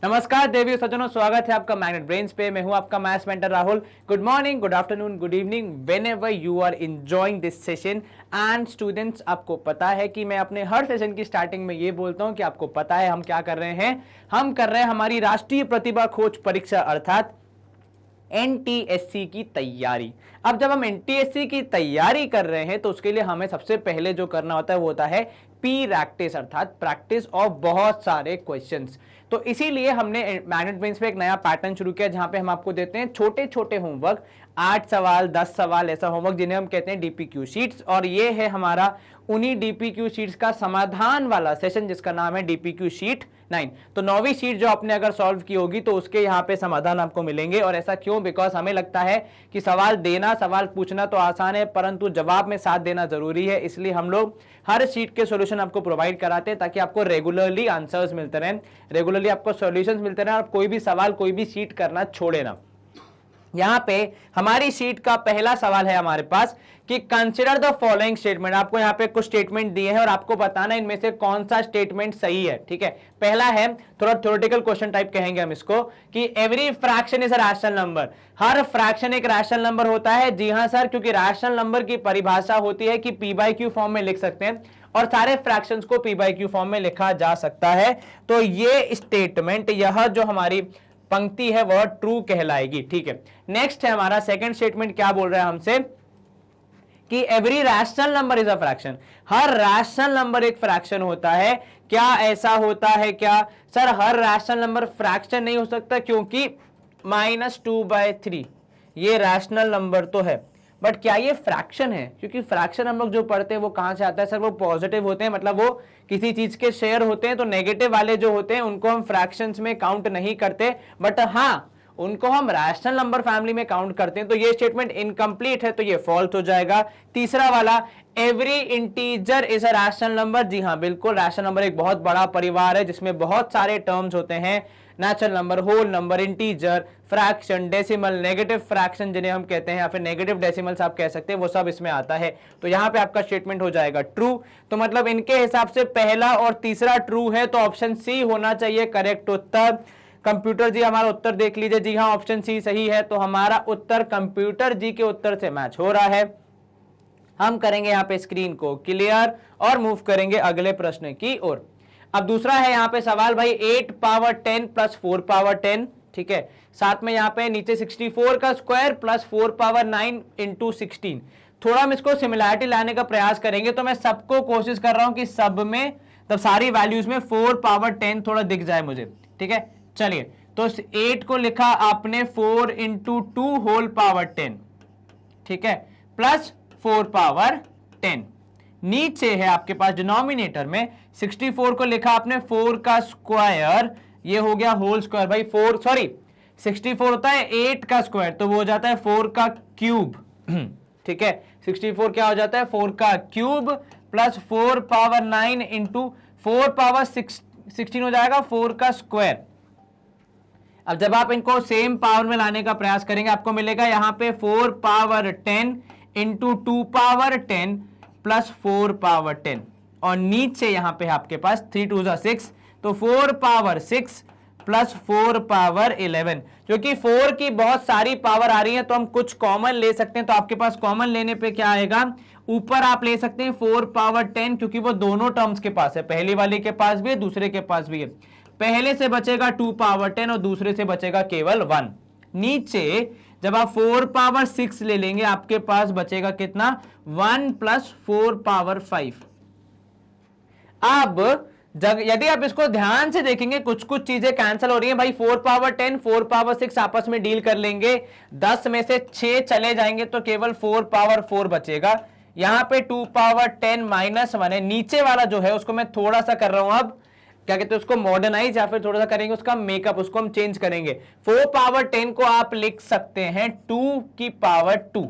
नमस्कार देवियों सज्जनों, स्वागत है आपका मैग्नेट ब्रेन्स पे। मैं हूं आपका maths mentor Rahul. Good morning, good afternoon, good evening, whenever you are enjoying this session. And students, आपको पता है कि मैं अपने हर सेशन की स्टार्टिंग में ये बोलता हूं कि आपको पता है हम क्या कर रहे हैं। हम कर रहे हैं हमारी राष्ट्रीय प्रतिभा खोज परीक्षा अर्थात एनटीएससी की तैयारी। अब जब हम एनटीएससी की तैयारी कर रहे हैं तो उसके लिए हमें सबसे पहले जो करना होता है वो होता है प्रैक्टिस, अर्थात प्रैक्टिस ऑफ बहुत सारे क्वेश्चंस। तो इसीलिए हमने मैग्नेट ब्रेन्स पे एक नया पैटर्न शुरू किया जहां पे हम आपको देते हैं छोटे छोटे होमवर्क, 8 सवाल 10 सवाल ऐसा होमवर्क जिन्हें हम कहते हैं डीपीक्यू शीट्स। और ये है हमारा उन्हीं डीपीक्यू शीट्स का समाधान वाला सेशन जिसका नाम है डीपीक्यू शीट 9। तो 9वीं शीट जो आपने अगर सॉल्व की होगी तो उसके यहाँ पे समाधान आपको मिलेंगे। और ऐसा क्यों? बिकॉज हमें लगता है कि सवाल देना, सवाल पूछना तो आसान है परंतु जवाब में साथ देना जरूरी है। इसलिए हम लोग हर शीट के सॉल्यूशन आपको प्रोवाइड कराते हैं ताकि आपको रेगुलरली आंसर्स मिलते रहें, रेगुलरली आपको सॉल्यूशंस मिलते रहें और कोई भी सवाल, कोई भी शीट करना छोड़े ना। यहां पे हमारी शीट का पहला सवाल है हमारे पास कि कंसिडर द फॉलोइंग स्टेटमेंट। आपको यहां पे कुछ स्टेटमेंट दिए हैं और आपको बताना है इनमें से कौन सा स्टेटमेंट सही है। ठीक है, पहला है, थोड़ा थ्योरेटिकल क्वेश्चन टाइप कहेंगे हम इसको, कि every fraction is a rational number. Her fraction एक रैशनल नंबर होता है। जी हां सर, क्योंकि रैशनल नंबर की परिभाषा होती है कि पी बाई क्यू फॉर्म में लिख सकते हैं और सारे फ्रैक्शंस को पी बाई क्यू फॉर्म में लिखा जा सकता है। तो ये स्टेटमेंट, यह जो हमारी पंक्ति है वह ट्रू कहलाएगी। ठीक है, नेक्स्ट है हमारा सेकंड स्टेटमेंट। क्या बोल रहा है हमसे कि every rational number is a fraction. Her rational number एक फ्रैक्शन होता है। क्या ऐसा होता है क्या? सर, हर रैशनल नंबर फ्रैक्शन नहीं हो सकता क्योंकि -2/3 ये रैशनल नंबर तो है, बट क्या ये फ्रैक्शन है? क्योंकि फ्रैक्शन हम लोग जो पढ़ते हैं वो कहां से आता है सर? वो पॉजिटिव होते हैं, मतलब वो किसी चीज के शेयर होते हैं। तो नेगेटिव वाले जो होते हैं उनको हम फ्रैक्शंस में काउंट नहीं करते, बट हाँ उनको हम रैशनल नंबर फैमिली में काउंट करते हैं। तो ये स्टेटमेंट इनकम्प्लीट है, तो ये फॉल्स हो जाएगा। तीसरा वाला, every integer is a rational number. जी हाँ, बिल्कुल, रैशनल नंबर एक बहुत बड़ा परिवार है जिसमें बहुत सारे टर्म्स होते हैं, natural number, whole number, integer, fraction, decimal, negative fraction जिन्हें हम कहते हैं, या फिर नेगेटिव डेसिमल्स आप कह सकते हैं, वो सब इसमें आता है। तो यहां पे आपका स्टेटमेंट हो जाएगा ट्रू। तो मतलब इनके हिसाब से पहला और तीसरा ट्रू है, तो ऑप्शन सी होना चाहिए करेक्ट उत्तर। कंप्यूटर जी हमारा उत्तर देख लीजिए। जी हाँ, ऑप्शन सी सही है। तो हमारा उत्तर कंप्यूटर जी के उत्तर से मैच हो रहा है। हम करेंगे यहाँ पे स्क्रीन को क्लियर और मूव करेंगे अगले प्रश्न की ओर। अब दूसरा है यहाँ पे सवाल भाई, 8 पावर 10 प्लस 4 पावर 10। ठीक है, साथ में यहाँ पे नीचे 64 का स्क्वायर प्लस 4 पावर 9 इंटू 16। थोड़ा हम इसको सिमिलैरिटी लाने का प्रयास करेंगे। तो मैं सबको कोशिश कर रहा हूं कि सब में, तब सारी वैल्यूज में 4 पावर 10 थोड़ा दिख जाए मुझे। ठीक है, चलिए, तो 8 को लिखा आपने 4 इंटू 2 होल पावर 10। ठीक है, प्लस 4 पावर 10। नीचे है आपके पास डिनोमिनेटर में 64 को लिखा आपने 4 का स्क्वायर, ये हो गया होल स्क्वायर। भाई 64 होता है 8 का स्क्वायर, तो वो हो जाता है 4 का क्यूब। ठीक है, 64 क्या हो जाता है? 4 का cube plus 4 power 9 into 4 power 16 हो जाएगा 4 का स्क्वायर। अब जब आप इनको सेम पावर में लाने का प्रयास करेंगे आपको मिलेगा यहां पे 4 power 10 into 2 power 10 plus 4 power 10, और नीचे यहां पे आपके पास 3 2 6, तो 4 पावर 6 प्लस 4 पावर 11। क्योंकि 4 की बहुत सारी पावर आ रही है तो हम कुछ कॉमन ले सकते हैं। तो आपके पास कॉमन लेने पे क्या आएगा? ऊपर आप ले सकते हैं 4 पावर 10, क्योंकि वो दोनों टर्म्स के पास है, पहली वाले के पास भी है, दूसरे के पास भी है। पहले से बचेगा 2 पावर 10 और दूसरे से बचेगा केवल 1। नीचे जब आप 4 पावर 6 ले लेंगे आपके पास बचेगा कितना? 1 प्लस 4 पावर 5। अब यदि आप इसको ध्यान से देखेंगे कुछ कुछ चीजें कैंसिल हो रही हैं भाई। 4 पावर 10 4 पावर 6 आपस में डील कर लेंगे, 10 में से 6 चले जाएंगे तो केवल 4 पावर 4 बचेगा। यहां पे 2 पावर 10 -1 है। नीचे वाला जो है उसको मैं थोड़ा सा कर रहा हूं, अब क्या कहते हैं उसको मॉडर्नाइज, या फिर थोड़ा सा करेंगे उसका मेकअप, उसको हम चेंज करेंगे। 4 पावर 10 को आप लिख सकते हैं 2 की पावर 2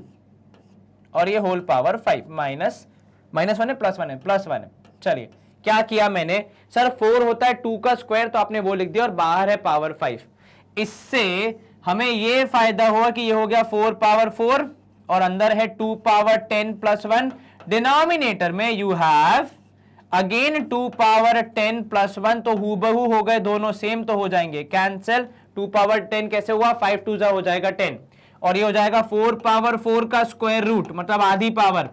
और ये होल पावर 5। -1 है प्लस 1 है। चलिए, क्या किया मैंने? सर 4 होता है 2 का स्क्वायर, तो आपने वो लिख दिया और बाहर है पावर 5। इससे हमें ये फायदा हुआ कि ये हो गया 4 पावर 4 और अंदर है 2 पावर 10 प्लस 1। डिनोमिनेटर में you have again 2 power 10 plus 1, तो हूबहू हो गए दोनों सेम, तो हो जाएंगे कैंसिल। 2 पावर 10 कैसे हुआ, 5 2 जा हो जाएगा 10, और ये हो जाएगा 4 पावर 4 का स्क्वायर रूट मतलब आधी पावर,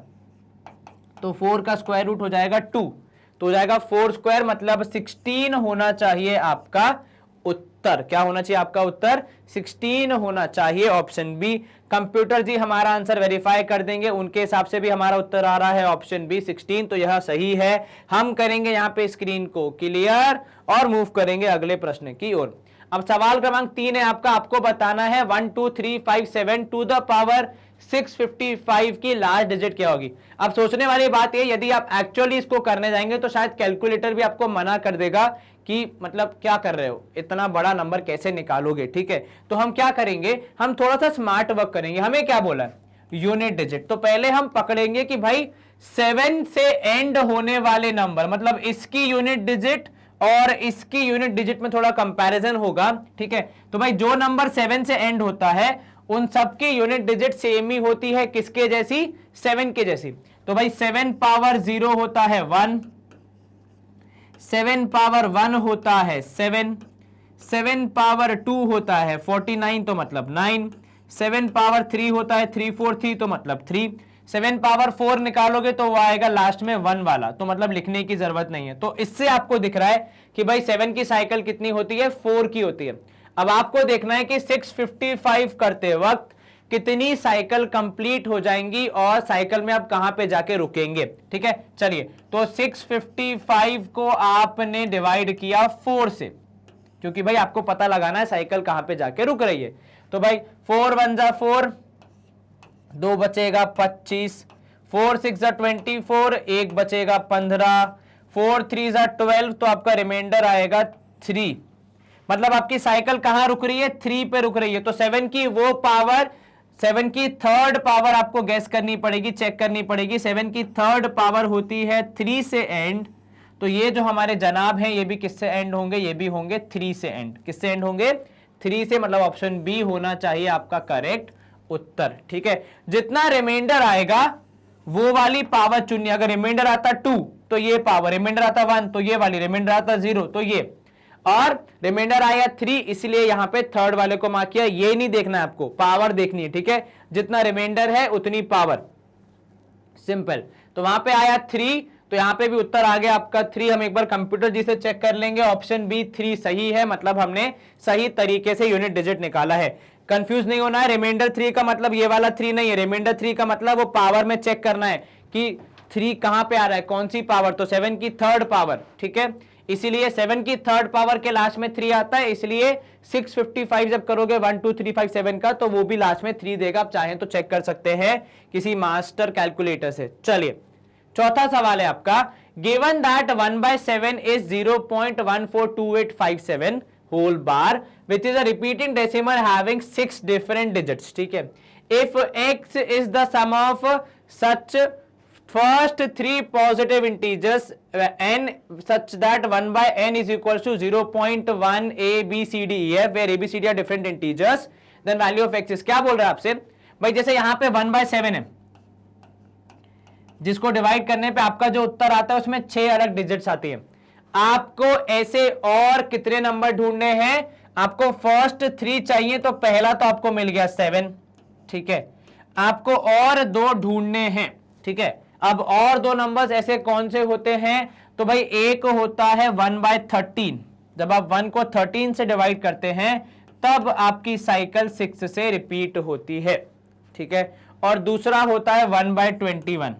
तो 4 का स्क्वायर रूट हो जाएगा 2, तो हो जाएगा 4 स्क्वायर मतलब 16 होना चाहिए आपका उत्तर। क्या होना चाहिए आपका उत्तर, 16 होना चाहिए, ऑप्शन बी। कंप्यूटर जी हमारा आंसर वेरीफाई कर देंगे, उनके हिसाब से भी हमारा उत्तर आ रहा है ऑप्शन बी 16, तो यह सही है। हम करेंगे यहां पे स्क्रीन को क्लियर और मूव करेंगे अगले प्रश्न की ओर। अब सवाल क्रमांक 3 है आपका, आपको बताना है 1 2 3 5 7 टू द पावर 655 की लास्ट डिजिट क्या होगी। अब सोचने वाली बात ये, यदि आप एक्चुअली इसको करने जाएंगे तो शायद कैलकुलेटर भी आपको मना कर देगा कि मतलब क्या कर रहे हो, इतना बड़ा नंबर कैसे निकालोगे। ठीक है, तो हम क्या करेंगे, हम थोड़ा सा स्मार्ट वर्क करेंगे। हमें क्या बोला, यूनिट डिजिट। तो पहले हम पकड़ेंगे कि भाई 7 से एंड होने वाले नंबर, मतलब इसकी यूनिट डिजिट और इसकी यूनिट डिजिट में थोड़ा कंपैरिजन होगा। ठीक है, तो भाई जो नंबर 7 से एंड होता है उन सबकी यूनिट डिजिट सेम ही होती है, किसके जैसी, 7 के जैसी। तो भाई 7 पावर 0 होता है 1, 7 पावर 1 होता है 7, 7 पावर 2 होता है 49 तो मतलब 9, 7 पावर 3 होता है 343 तो मतलब 3, 7 पावर 4 निकालोगे तो वो आएगा लास्ट में 1 वाला, तो मतलब लिखने की जरूरत नहीं है। तो इससे आपको दिख रहा है कि भाई 7 की साइकिल कितनी होती है, 4 की होती है। अब आपको देखना है कि 655 करते वक्त कितनी साइकिल कंप्लीट हो जाएंगी और साइकिल में आप कहां पे जाके रुकेंगे। ठीक है, चलिए, तो 655 को आपने डिवाइड किया 4 से, क्योंकि भाई आपको पता लगाना है साइकिल कहां पे जाके रुक रही है। तो भाई 4 1 जा 4, 2 बचेगा 25, 4 6 जा 24, 1 बचेगा 15, 4 3 जा 12, तो आपका रिमाइंडर आएगा 3। मतलब आपकी साइकिल कहां रुक रही है, 3 पे रुक रही है। तो 7 की वो पावर, 7 की थर्ड पावर आपको गैस करनी पड़ेगी, चेक करनी पड़ेगी। 7 की थर्ड पावर होती है 3 से एंड, तो ये जो हमारे जनाब हैं ये भी किससे एंड होंगे, ये भी होंगे 3 से एंड। किससे एंड होंगे, 3 से, मतलब ऑप्शन बी होना चाहिए आपका करेक्ट उत्तर। ठीक है, जितना रिमाइंडर आएगा वो वाली पावर चुनिए। अगर रिमाइंडर आता 2 तो ये पावर, रिमाइंडर आता 1 तो ये वाली, रिमाइंडर आता 0 तो ये, और रिमाइंडर आया 3 इसलिए यहां पे थर्ड वाले को मार्क किया। ये नहीं देखना है आपको, पावर देखनी है। ठीक है, जितना रिमाइंडर है उतनी पावर, सिंपल। तो वहां पे आया 3, तो यहां पे भी उत्तर आ गया आपका 3। हम एक बार कंप्यूटर जी से चेक कर लेंगे, ऑप्शन बी 3 सही है, मतलब हमने सही तरीके से यूनिट डिजिट निकाला है। कंफ्यूज नहीं होना है, रिमाइंडर 3 का मतलब ये वाला 3 नहीं है, रिमाइंडर 3 का मतलब वो पावर में चेक करना है कि 3 कहां पे आ रहा है, कौन सी पावर, तो 7 की थर्ड पावर। ठीक है, इसीलिए 7 की थर्ड पावर के लास्ट में 3 आता है, इसलिए 655 जब करोगे 1 2 3 5 7 का, तो वो भी लास्ट में 3 देगा। आप चाहें तो चेक कर सकते हैं किसी मास्टर कैलकुलेटर से। चलिए, चौथा सवाल है आपका, given that 1/7 is 0.142857 whole bar which is a repeating decimal having 6 different digits. ठीक है, if x is the sum of such first 3 positive integers n such that 1/n is equals to 0.1 a b c d e f where a b c d are different integers, then value of x is, क्या बोल रहा है आपसे भाई, जैसे यहां पे 1/7 है, जिसको डिवाइड करने पे आपका जो उत्तर आता है उसमें 6 अलग डिजिट्स आती है। आपको ऐसे और कितने नंबर ढूंढने हैं, आपको फर्स्ट 3 चाहिए, तो पहला तो आपको मिल गया 7। ठीक है, आपको और 2 ढूंढने हैं। ठीक है, अब और 2 नंबर्स ऐसे कौन से होते हैं, तो भाई एक होता है 1/13, जब आप 1 को 13 से डिवाइड करते हैं तब आपकी साइकिल 6 से रिपीट होती है। ठीक है, और दूसरा होता है 1/21,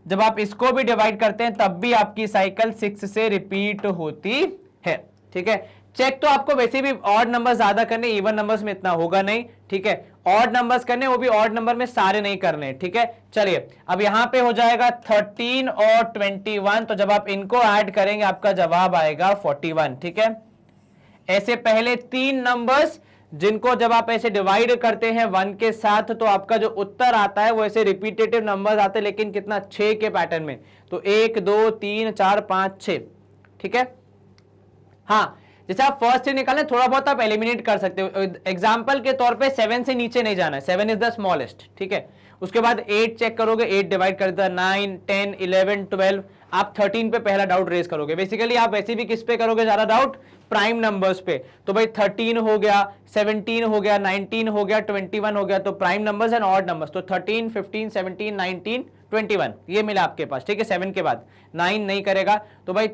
जब आप इसको भी डिवाइड करते हैं तब भी आपकी साइकिल 6 से रिपीट होती है। ठीक है, चेक तो आपको वैसे भी ऑड नंबर ज्यादा करने, इवन नंबर्स में इतना होगा नहीं। ठीक है, ऑड नंबर्स करने, वो भी ऑड नंबर में सारे नहीं करने। ठीक है, चलिए अब यहां पे हो जाएगा 13 और 21, तो जब आप इनको ऐड करेंगे आपका जवाब आएगा 41। ठीक है, ऐसे पहले 3 नंबर्स जिनको जब आप ऐसे डिवाइड करते हैं 1 के साथ, तो आपका जो उत्तर आता है वो ऐसे रिपीटेटिव नंबर्स आते हैं, लेकिन कितना, 6 के पैटर्न में। तो 1 2 3 4 5 6। ठीक है, हाँ, जैसे आप फर्स्ट से निकालें थोड़ा बहुत आप एलिमिनेट कर सकते हो। एग्जांपल के तौर पे 7 से नीचे नहीं जाना है, 7 इज द स्मॉलेस्ट। ठीक है, उसके बाद 8 चेक करोगे, 8 डिवाइड कर देता है 9 10 11 12। आप 13 पे पहला डाउट रेज करोगे। बेसिकली आप वैसे भी किस पे करोगे ज्यादा डाउट, प्राइम नंबर्स पे। तो भाई 13 हो गया, 17 हो गया, 19 हो गया, 21 हो गया, तो prime numbers and odd numbers. तो 13, 15, 17, 19, 21 ये मिला आपके पास, ठीक है। 7 के बाद 9 नहीं करेगा, तो भाई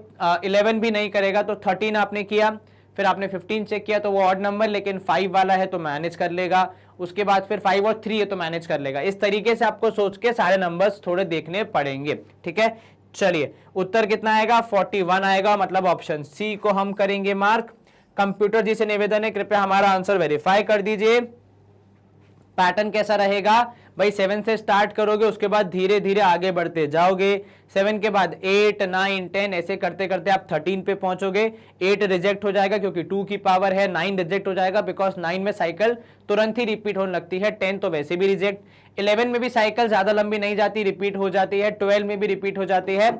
11 भी नहीं करेगा, तो 13 आपने किया, फिर आपने 15 चेक किया तो वो ऑड नंबर, लेकिन 5 वाला है तो मैनेज कर लेगा। उसके बाद फिर 5 और 3 है तो मैनेज कर लेगा। इस तरीके से आपको सोच के सारे नंबर्स थोड़े देखने पड़ेंगे, ठीक है। चलिए उत्तर कितना आएगा, 41 आएगा, मतलब ऑप्शन सी को हम करेंगे मार्क। कंप्यूटर जी से निवेदन है, कृपया हमारा आंसर वेरीफाई कर दीजिए। पैटर्न कैसा रहेगा भाई, 7 से स्टार्ट करोगे, उसके बाद धीरे धीरे आगे बढ़ते जाओगे। 7 के बाद 8, 9, 10 ऐसे करते करते आप 13 पे पहुंचोगे। 8 रिजेक्ट हो जाएगा क्योंकि 2 की पावर है। 9 रिजेक्ट हो जाएगा बिकॉज 9 में साइकिल तुरंत ही रिपीट होने लगती है। 10 तो वैसे भी रिजेक्ट। 11 में भी साइकिल ज्यादा लंबी नहीं जाती, रिपीट हो जाती है। 12 में भी रिपीट हो जाती है।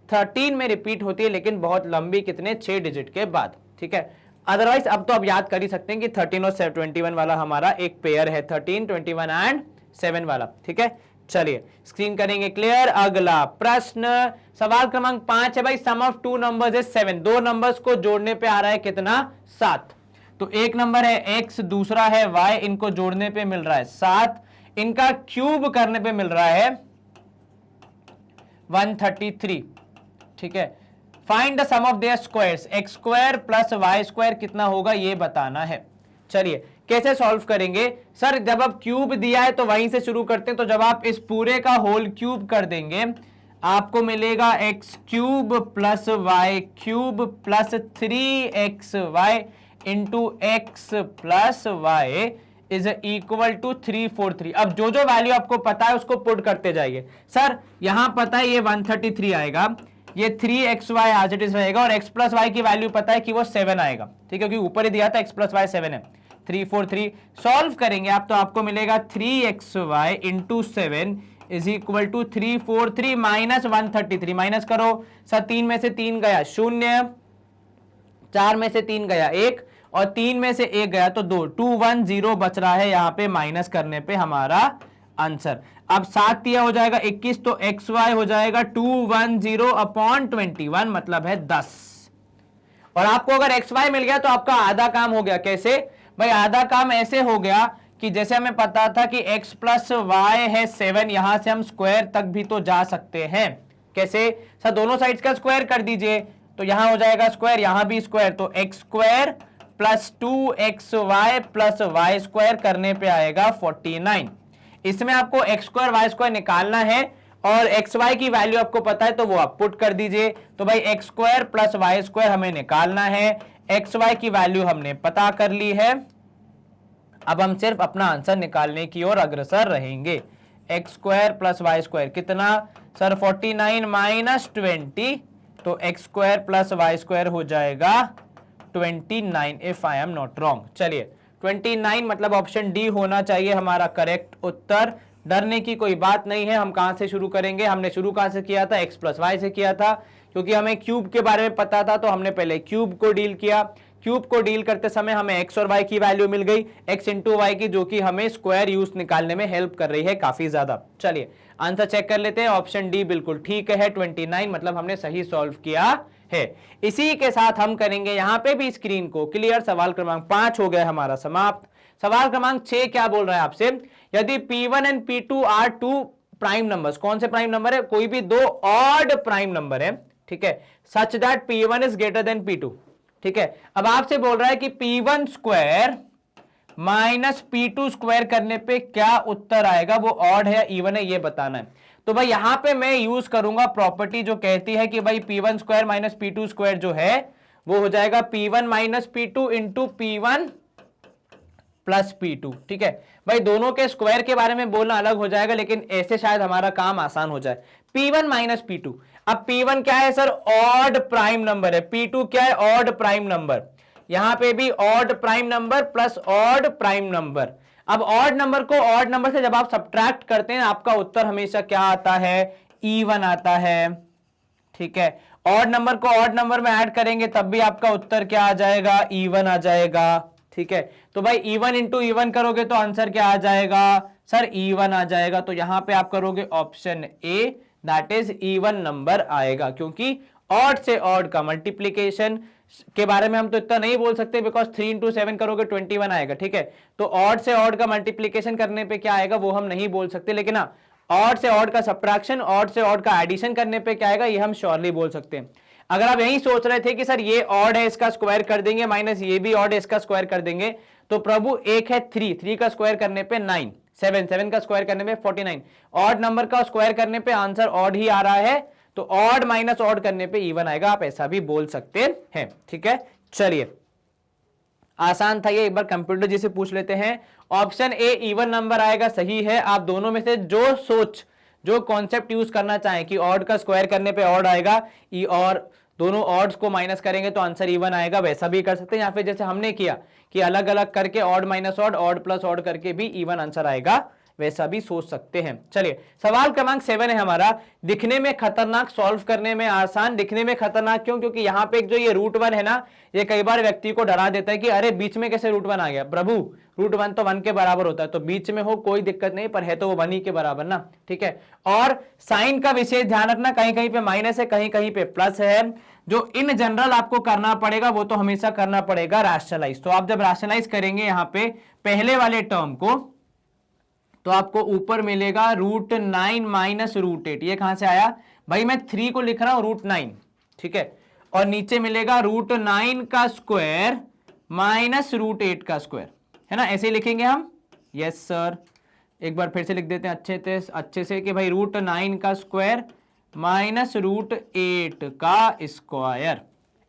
13 में रिपीट होती है लेकिन बहुत लंबी, कितने 6 डिजिट के बाद, ठीक है। अदरवाइज अब तो आप याद कर ही सकते हैं कि 13 और 21 वाला हमारा एक पेयर है, 13, 21 एंड 7 वाला, ठीक है। चलिए स्क्रीन करेंगे क्लियर। अगला प्रश्न सवाल क्रमांक 5 है भाई, सम ऑफ टू नंबर्स इज 7। दो नंबर्स को जोड़ने पे आ रहा है कितना, 7। तो एक नंबर है x, दूसरा है y, इनको जोड़ने पे मिल रहा है 7, इनका क्यूब करने पे मिल रहा है 133, ठीक है। Find the sum of their squares, x square plus y square कितना होगा ये बताना है। चलिए कैसे सॉल्व करेंगे सर, जब अब क्यूब दिया है तो वहीं से शुरू करते हैं। तो जब आप इस पूरे का होल क्यूब कर देंगे आपको मिलेगा x cube plus y cube plus 3xy into x plus y is equal to 343। अब जो जो वैल्यू आपको पता है उसको पुट करते जाइए। सर यहां पता है ये 133 आएगा, ये 3xy एज इट इज रहेगा, और x प्लस वाई की वैल्यू पता है कि वो 7 आएगा, ठीक है, क्योंकि ऊपर ही दिया था x प्लस वाई 7 है। 343 सॉल्व करेंगे आप तो आपको मिलेगा 3xy into 7 is equal to 343 minus 133। Minus करो सर, 3 में से 3 गया 0, 4 में से 3 गया 1, और 3 में से 1 गया तो 2, 210 बच रहा है यहाँ पे माइनस करने पे हमारा आंसर। अब 7 दिया हो जाएगा 21, तो xy हो जाएगा 210 अपॉन 21 मतलब है 10। और आपको अगर xy मिल गया तो आपका आधा काम हो गया। कैसे भाई, आधा काम ऐसे हो गया कि जैसे हमें पता था कि x प्लस वाई है 7, यहां से हम स्क्वायर तक भी तो जा सकते हैं। कैसे सर, दोनों साइड्स का स्क्वायर कर दीजिए, तो यहां हो जाएगा स्क्वायर, यहां भी स्क्वायर, तो x square plus 2xy plus y square करने पे आएगा 49। इसमें आपको एक्स स्क्वायर वाई स्क्वायर निकालना है और एक्स वाई की वैल्यू आपको पता है तो वो आप पुट कर दीजिए। तो भाई x square plus y square हमें निकालना है, एक्स वाई की वैल्यू हमने पता कर ली है। अब हम सिर्फ अपना आंसर निकालने की ओर अग्रसर रहेंगे। X square plus y square कितना सर, 49 माइनस 20, तो x square plus y square हो जाएगा 29 if I am not wrong. चलिए 29 मतलब ऑप्शन डी होना चाहिए हमारा करेक्ट उत्तर। डरने की कोई बात नहीं है। हम कहां से शुरू करेंगे, हमने शुरू कहां से किया था, एक्स प्लस वाई से किया था, क्योंकि हमें क्यूब के बारे में पता था तो हमने पहले क्यूब को डील किया। क्यूब को डील करते समय हमें एक्स और वाई की वैल्यू मिल गई, एक्स इंटू वाई की, जो कि हमें स्क्वायर यूज निकालने में हेल्प कर रही है काफी ज्यादा। चलिए आंसर चेक कर लेते हैं। ऑप्शन डी बिल्कुल ठीक है, 29 मतलब हमने सही सॉल्व किया है। इसी के साथ हम करेंगे यहां पे भी स्क्रीन को क्लियर। सवाल क्रमांक 5 हो गया हमारा समाप्त। सवाल क्रमांक 6 क्या बोल रहा है आपसे, यदि P1 and P2 are two prime numbers, कौन से प्राइम नंबर है, कोई भी दो ऑड प्राइम नंबर है, ठीक है, such that P1 is greater than P2, ठीक है। अब आपसे बोल रहा है कि P1 square minus P2 square करने पे क्या उत्तर आएगा, वो ऑड है या इवन है ये बताना है। तो भाई यहां पे मैं यूज करूंगा प्रॉपर्टी जो कहती है कि भाई P1 square minus P2 square जो है वो हो जाएगा P1 minus P2 into P1 plus P2, ठीक है। भाई दोनों के स्क्वायर के बारे में बोलना अलग हो जाएगा, लेकिन ऐसे शायद हमारा काम आसान हो जाए। P1 माइनस P2, अब P1 क्या है सर, ऑड प्राइम नंबर है, P2 क्या है, ऑड प्राइम नंबर, यहां पे भी odd prime number plus odd prime number. अब ऑड नंबर को ऑड नंबर से जब आप सब्ट्रैक्ट करते हैं आपका उत्तर हमेशा क्या आता है, इवन आता है, ठीक है। ऑड नंबर को ऑड नंबर में ऐड करेंगे तब भी आपका उत्तर क्या आ जाएगा, इवन आ जाएगा, ठीक है। तो भाई इवन इंटू इवन करोगे तो आंसर क्या आ जाएगा सर, इवन आ जाएगा। तो यहां पे आप करोगे option A, that is even number आएगा, क्योंकि ऑड से ऑड का मल्टीप्लीकेशन के बारे में हम तो इतना नहीं बोल सकते, बिकॉज 3 into 7 करोगे 21 आएगा, ठीक है। तो ऑड से ऑड का मल्टीप्लीकेशन करने पे क्या आएगा वो हम नहीं बोल सकते, लेकिन हाँ ऑड से ऑड का सब्ट्रैक्शन, ऑड से ऑड का एडिशन करने पे क्या आएगा ये हम श्योरली बोल सकते हैं। अगर आप यही सोच रहे थे कि सर ये ऑड है इसका स्क्वायर कर देंगे, माइनस ये भी ऑड है इसका स्क्वायर कर देंगे, तो प्रभु एक है 3 का स्क्वायर करने पे 9, 7 का स्क्वायर करने पे 49, ऑड नंबर का स्क्वायर करने पे आंसर ऑड ही आ रहा है, तो ऑड माइनस ऑड करने पे इवन आएगा, आप ऐसा भी बोल सकते हैं, ठीक है। चलिए आसान था ये, एक बार कंप्यूटर जी से पूछ लेते हैं। ऑप्शन ए इवन नंबर आएगा, सही है। आप दोनों में से जो कॉन्सेप्ट यूज करना चाहें कि ऑड का स्क्वायर करने पे ऑड आएगा और दोनों ऑड्स को माइनस करेंगे तो आंसर इवन आएगा, वैसा भी कर सकते हैं, या फिर जैसे हमने किया कि अलग अलग करके odd minus odd, odd plus odd करके भी इवन आंसर आएगा, वैसा भी सोच सकते हैं। चलिए सवाल क्रमांक 7 है हमारा, दिखने में खतरनाक सॉल्व करने में आसान। दिखने में खतरनाक क्यों? क्योंकि यहाँ पे जो ये √1 है ना, ये कई बार व्यक्ति को डरा देता है कि अरे बीच में कैसे √1 आ गया। प्रभु √1 तो 1 के बराबर होता है, तो बीच में हो कोई दिक्कत नहीं, पर है तो वो 1 ही के बराबर ना, ठीक है। और साइन का विशेष ध्यान रखना, कहीं कहीं पे माइनस है, कहीं कहीं पे प्लस है। जो इन जनरल आपको करना पड़ेगा वो तो हमेशा करना पड़ेगा रैशनलाइज। तो आप जब रैशनलाइज करेंगे यहाँ पे पहले वाले टर्म को, तो आपको ऊपर मिलेगा √9 माइनस √8। ये कहां से आया भाई? मैं 3 को लिख रहा हूं √9, ठीक है। और नीचे मिलेगा √9 का स्क्वायर माइनस √8 का स्क्वायर, है ना, ऐसे ही लिखेंगे हम। यस सर, एक बार फिर से लिख देते हैं अच्छे से कि भाई √9 का स्क्वायर माइनस √8 का स्क्वायर।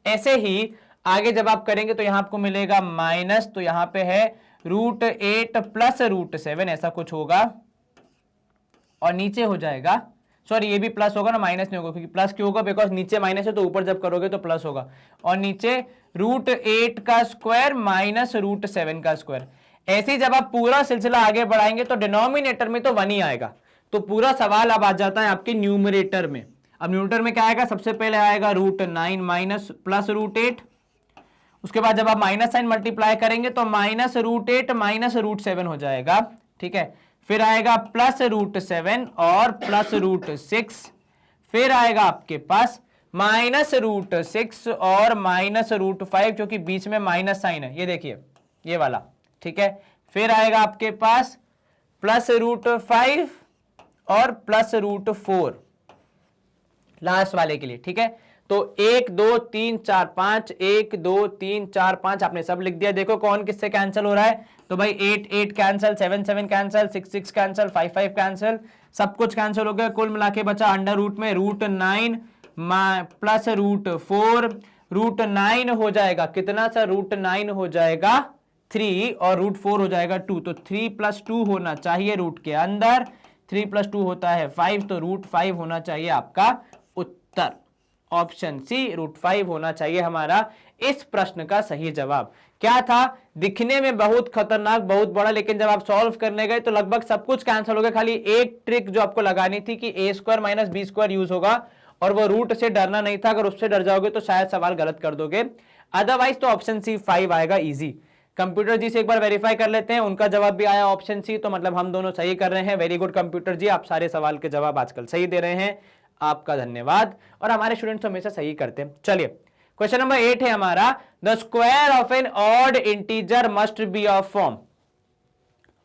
ऐसे ही आगे जब आप करेंगे तो यहां आपको मिलेगा माइनस, तो यहां पे है √8 प्लस √7, ऐसा कुछ होगा। और नीचे हो जाएगा, सॉरी ये भी प्लस होगा ना, माइनस नहीं होगा, क्योंकि प्लस क्यों होगा? बिकॉज नीचे माइनस है, तो ऊपर जब करोगे तो प्लस होगा। और नीचे √8 का स्क्वायर माइनस √7 का स्क्वायर। ऐसे ही जब आप पूरा सिलसिला आगे बढ़ाएंगे तो डिनोमिनेटर में तो 1 ही आएगा। तो पूरा सवाल अब आ जाता है आपके न्यूमरेटर में। अब न्यूमरेटर में क्या आएगा? सबसे पहले आएगा √9 माइनस प्लस √8, उसके बाद जब आप माइनस साइन मल्टीप्लाई करेंगे तो माइनस √8 माइनस √7 हो जाएगा, ठीक है। फिर आएगा प्लस √7 और प्लस √6, फिर आएगा आपके पास माइनस √6 और माइनस √5, क्योंकि बीच में माइनस साइन है, ये देखिए ये वाला, ठीक है। फिर आएगा आपके पास प्लस √5 और प्लस √4 लास्ट वाले के लिए, ठीक है। तो 1 2 3 4 5, 1 2 3 4 5 आपने सब लिख दिया। देखो कौन किससे कैंसिल हो रहा है, तो भाई 8 8 कैंसिल, 7 7 कैंसिल, 6 6 कैंसिल, 5 5 कैंसिल, सब कुछ कैंसिल हो गया। कुल मिला के बचा अंडर रूट में √9 प्लस √4, √9 हो जाएगा कितना सा? √9 हो जाएगा 3 और √4 हो जाएगा 2, तो 3 + 2 होना चाहिए रूट के अंदर। 3 + 2 होता है 5, तो √5 होना चाहिए आपका उत्तर। ऑप्शन सी √5 होना चाहिए हमारा इस प्रश्न का सही जवाब। क्या था? दिखने में बहुत खतरनाक, बहुत बड़ा, लेकिन जब आप सॉल्व करने गए तो लगभग सब कुछ कैंसिल हो गया। खाली एक ट्रिक जो आपको लगानी थी कि a² माइनस b² यूज होगा, और वो रूट से डरना नहीं था। अगर उससे डर जाओगे तो शायद सवाल गलत कर दोगे, अदरवाइज तो ऑप्शन सी 5 आएगा इजी। कंप्यूटर जी से एक बार वेरीफाई कर लेते हैं, उनका जवाब भी आया ऑप्शन सी, तो मतलब हम दोनों सही कर रहे हैं। वेरी गुड कंप्यूटर जी, आप सारे सवाल के जवाब आजकल सही दे रहे हैं, आपका धन्यवाद। और हमारे स्टूडेंट्स हमेशा सही करते हैं। चलिए क्वेश्चन नंबर 8 है हमारा, the square of an odd integer must be of form.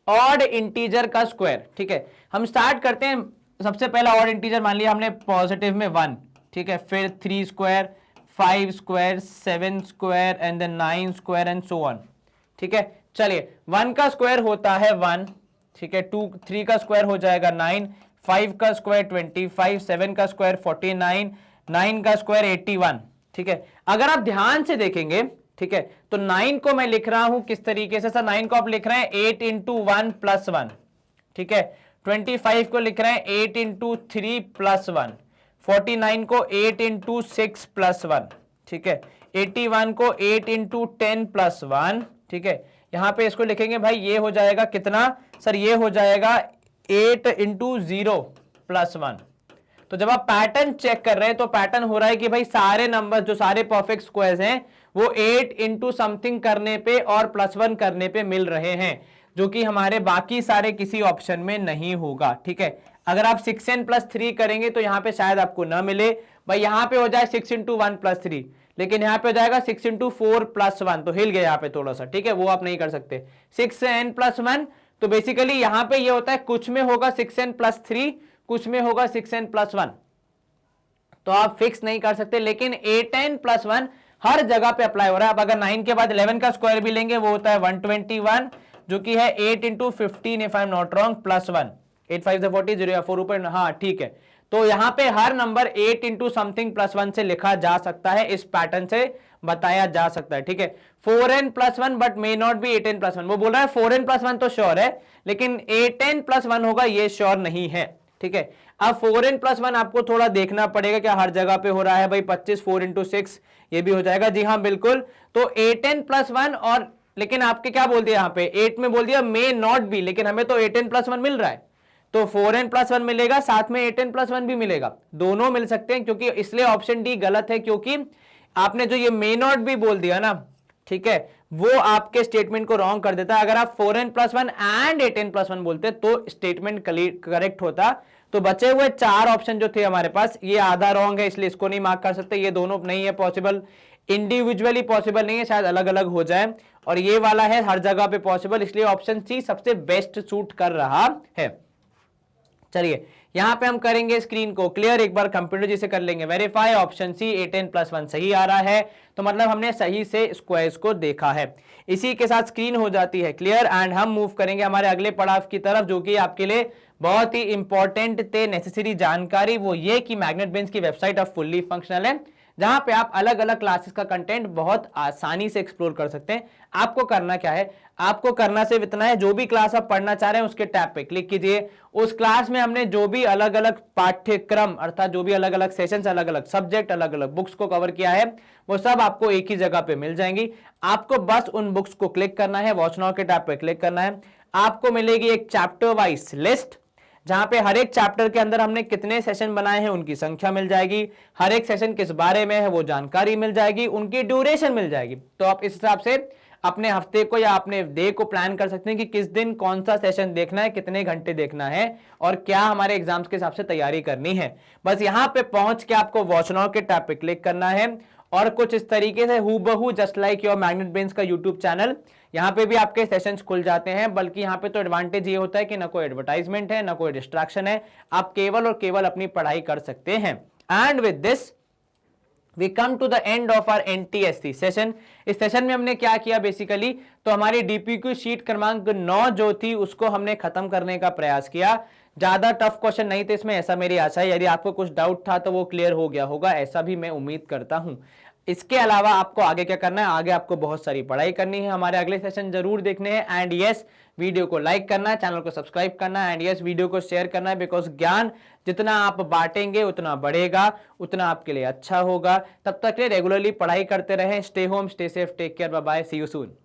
Odd integer का स्क्वायर, ठीक है। हम स्टार्ट करते हैं, सबसे पहला ऑड इंटीजर मान लिया हमने पॉजिटिव में 1, ठीक है। फिर 3², 5², 7² and then 9² and so on, ठीक है। चलिए 1 का स्क्वायर होता है 1, ठीक है। 3 का स्क्वायर हो जाएगा 9, 5 का स्क्वायर 25, 7 का स्क्वायर 49, 9 का स्क्वायर 81, ठीक है। अगर आप ध्यान से देखेंगे, ठीक है, तो 9 को मैं लिख रहा हूं किस तरीके से? सर 9 को आप लिख रहे हैं 8 × 1 + 1, ठीक है। 25 को लिख रहे हैं 8 × 3 + 1, 49 को 8 × 6 + 1, ठीक है। 81 को 8 × 10 + 1, ठीक है। यहां पे इसको लिखेंगे भाई, ये हो जाएगा कितना? सर ये हो जाएगा 8 × 0 + 1। तो जब आप पैटर्न चेक कर रहे हैं तो पैटर्न हो रहा है कि भाई सारे नंबर जो सारे परफेक्ट स्क्वायर्स हैं वो 8 × समथिंग करने पे और +1 करने पे मिल रहे हैं। जो कि हमारे बाकी सारे किसी ऑप्शन में नहीं होगा। ठीक है, अगर आप 6n+3 करेंगे तो यहाँ पे शायद आपको ना मिले भाई, यहाँ पे हो जाए 6 × 1+3, लेकिन यहाँ पे हो जाएगा 6 × 4+1, तो हिल गया यहाँ पे थोड़ा सा। ठीक है, वो आप नहीं कर सकते। 6n+1, तो बेसिकली यहाँ पे ये होता है कुछ में होगा 6n+3, कुछ में होगा 6n+1, तो आप फिक्स नहीं कर सकते। लेकिन 8n+1 हर जगह पे अप्लाई हो रहा है। अब अगर 9 के बाद 11 का स्क्वायर भी लेंगे वो होता है 121, जो कि है 8 × 15 if I am not wrong +1, 8 5 से 40, 0 या 4 ऊपर, हाँ ठीक है। तो यहाँ पे हर नंबर 8 × समथिंग +1 से लिखा जा सकता है, इस पैटर्न से बताया जा सकता है। ठीक है, 4n+1 but may not be 8n+1, वो बोल रहा है 4n+1 तो श्योर है, लेकिन 8n+1 होगा ये श्योर नहीं है। ठीक है, अब 4n+1 आपको थोड़ा देखना पड़ेगा क्या हर जगह पे हो रहा है भाई। 25 4 × 6 ये भी हो जाएगा, जी हाँ बिल्कुल। तो 8n+1 और, लेकिन आपके क्या बोल दिया यहाँ पे 8 में बोल दिया मे नॉट बी, लेकिन हमें तो 8n+1 मिल रहा है, तो 4n+1 मिलेगा, साथ में 8n+1 भी मिलेगा, दोनों मिल सकते हैं। क्योंकि इसलिए ऑप्शन डी गलत है, क्योंकि आपने जो ये मे नॉट बी बोल दिया ना, ठीक है, वो आपके स्टेटमेंट को रॉन्ग कर देता है। अगर आप 4n+1 एंड 8n+1 बोलते तो स्टेटमेंट करेक्ट होता। तो बचे हुए 4 ऑप्शन जो थे हमारे पास, ये आधा रॉन्ग है, इसलिए इसको नहीं मार्क कर सकते। ये दोनों नहीं है पॉसिबल, इंडिविजुअली पॉसिबल नहीं है, शायद अलग अलग हो जाए। और ये वाला है हर जगह पे पॉसिबल, इसलिए ऑप्शन सी सबसे बेस्ट सूट कर रहा है। चलिए यहां पे हम करेंगे स्क्रीन को क्लियर, एक बार कंप्यूटर जी से कर लेंगे वेरीफाई। ऑप्शन सी 8n+1 सही आ रहा है, तो मतलब हमने सही से स्क्वायर्स को देखा है। इसी के साथ स्क्रीन हो जाती है क्लियर, एंड हम मूव करेंगे हमारे अगले पड़ाव की तरफ, जो कि आपके लिए बहुत ही इंपॉर्टेंट थे नेसेसरी जानकारी। वो ये कि मैग्नेट ब्रेन्स की वेबसाइट अब फुल्ली फंक्शनल है, जहां पे आप अलग अलग क्लासेस का कंटेंट बहुत आसानी से एक्सप्लोर कर सकते हैं। आपको करना क्या है, आपको करना सिर्फ इतना है, जो भी क्लास आप पढ़ना चाह रहे हैं उसके टैब पे क्लिक कीजिए। उस क्लास में हमने जो भी अलग अलग पाठ्यक्रम, अर्थात जो भी अलग अलग सेशंस, अलग अलग सब्जेक्ट, अलग अलग बुक्स को कवर किया है, वो सब आपको एक ही जगह पे मिल जाएंगी। आपको बस उन बुक्स को क्लिक करना है, वॉच नाउ के टैब पे क्लिक करना है। आपको मिलेगी एक चैप्टर वाइज लिस्ट, जहां पे हर एक चैप्टर के अंदर हमने कितने सेशन बनाए हैं उनकी संख्या मिल जाएगी, हर एक सेशन किस बारे में है वो जानकारी मिल जाएगी, उनकी ड्यूरेशन मिल जाएगी। तो आप इस हिसाब से अपने हफ्ते को या अपने डे को प्लान कर सकते हैं कि किस दिन कौन सा सेशन देखना है, कितने घंटे देखना है, और क्या हमारे एग्जाम्स के हिसाब से तैयारी करनी है। बस यहां पे पहुंच के आपको वॉच नाउ के टैब पे क्लिक करना है, और कुछ इस तरीके से हूबहू just like your magnet brains का यूट्यूब चैनल, यहाँ पे भी आपके सेशंस खुल जाते हैं। बल्कि यहाँ पे तो एडवांटेज ये होता है कि ना कोई एडवर्टाइजमेंट है, ना कोई डिस्ट्रैक्शन है, आप केवल और केवल अपनी पढ़ाई कर सकते हैं। And with this we come to the end of our NTSC session. इस सेशन में हमने क्या किया बेसिकली, तो हमारी DPQ शीट क्रमांक 9 जो थी उसको हमने खत्म करने का प्रयास किया। ज्यादा टफ क्वेश्चन नहीं थे इसमें, ऐसा मेरी आशा है। यदि आपको कुछ डाउट था तो वो क्लियर हो गया होगा, ऐसा भी मैं उम्मीद करता हूं। इसके अलावा आपको आगे क्या करना है, आगे आपको बहुत सारी पढ़ाई करनी है, हमारे अगले सेशन जरूर देखने हैं। एंड यस, वीडियो को लाइक करना है, चैनल को सब्सक्राइब करना है, एंड यस वीडियो को शेयर करना है, बिकॉज ज्ञान जितना आप बांटेंगे उतना बढ़ेगा, उतना आपके लिए अच्छा होगा। तब तक के लिए रेगुलरली पढ़ाई करते रहें। Stay home, stay safe, take care, bye bye, see you soon.